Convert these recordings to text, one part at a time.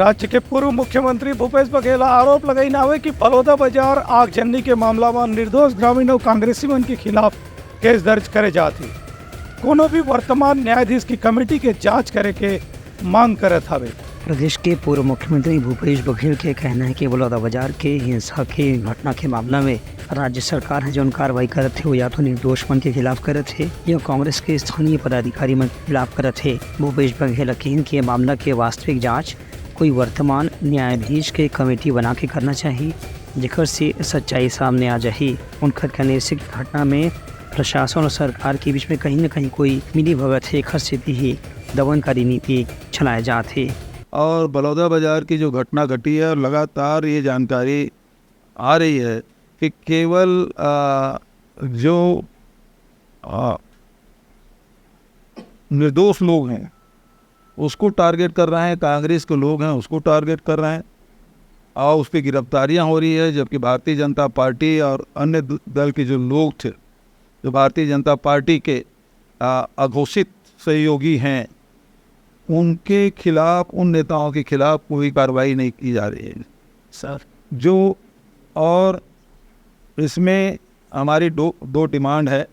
राज्य के पूर्व मुख्यमंत्री भूपेश बघेल आरोप लगाई नावे कि बलौदा बाजार आगजनी के मामला में निर्दोष ग्रामीणों कांग्रेसी मन के खिलाफ केस दर्ज करे जाती। कोनो भी वर्तमान न्यायाधीश की कमेटी के जांच करे के मांग करत हवे। प्रदेश के पूर्व मुख्यमंत्री भूपेश बघेल के कहना है कि बलौदा बाजार के हिंसा के घटना के मामला में राज्य सरकार है जो कार्रवाई करत थे वो या तो निर्दोष मन के खिलाफ करत थे या कांग्रेस के स्थानीय पदाधिकारी मन के खिलाफ करत थे। भूपेश बघेल कहन के मामला के वास्तविक जांच कोई वर्तमान न्यायाधीश के कमेटी बना के करना चाहिए जिकर से सच्चाई सामने आ जाए। उनका कहने से घटना में प्रशासन और सरकार के बीच में कहीं न कहीं कोई मिली भगत है, खर्चती ही दमनकारी नीति चलाए जाते। और बलौदा बाजार की जो घटना घटी है और लगातार ये जानकारी आ रही है कि केवल जो निर्दोष लोग हैं उसको टारगेट कर रहे हैं, कांग्रेस के लोग हैं उसको टारगेट कर रहे हैं और उस पर गिरफ्तारियाँ हो रही है। जबकि भारतीय जनता पार्टी और अन्य दल के जो लोग थे जो भारतीय जनता पार्टी के अघोषित सहयोगी हैं उनके खिलाफ, उन नेताओं के खिलाफ कोई कार्रवाई नहीं की जा रही है सर। जो और इसमें हमारी दो डिमांड है।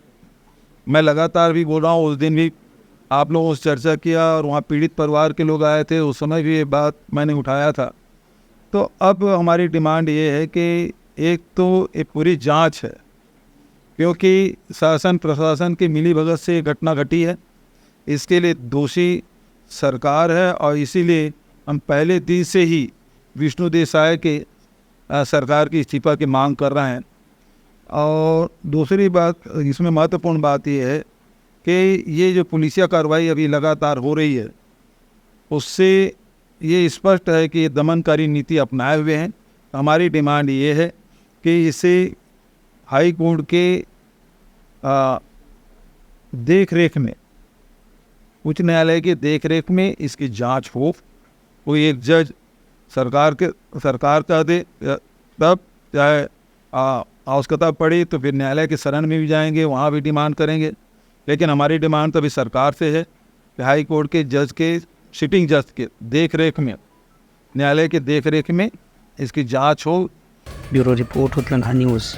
मैं लगातार भी बोल रहा हूँ, उस दिन भी आप लोगों से चर्चा किया और वहाँ पीड़ित परिवार के लोग आए थे, उस समय भी ये बात मैंने उठाया था। तो अब हमारी डिमांड ये है कि एक तो ये पूरी जांच है क्योंकि शासन प्रशासन की मिलीभगत से ये घटना घटी है, इसके लिए दोषी सरकार है और इसीलिए हम पहले दिन से ही विष्णु देसाई के सरकार की इस्तीफा की मांग कर रहे हैं। और दूसरी बात, इसमें महत्वपूर्ण बात यह है कि ये जो पुलिसिया कार्रवाई अभी लगातार हो रही है उससे ये स्पष्ट है कि ये दमनकारी नीति अपनाए हुए हैं। हमारी डिमांड ये है कि इसे हाई कोर्ट के देख रेख में, उच्च न्यायालय की देखरेख में इसकी जांच हो। कोई एक जज सरकार का दे, तब चाहे आवश्यकता पड़ी तो फिर न्यायालय के शरण में भी जाएंगे, वहाँ भी डिमांड करेंगे। लेकिन हमारी डिमांड तो अभी सरकार से है कि हाई कोर्ट के जज के, सिटिंग जज के देखरेख में, न्यायालय के देखरेख में इसकी जांच हो। Bureau report Uttarakhand news.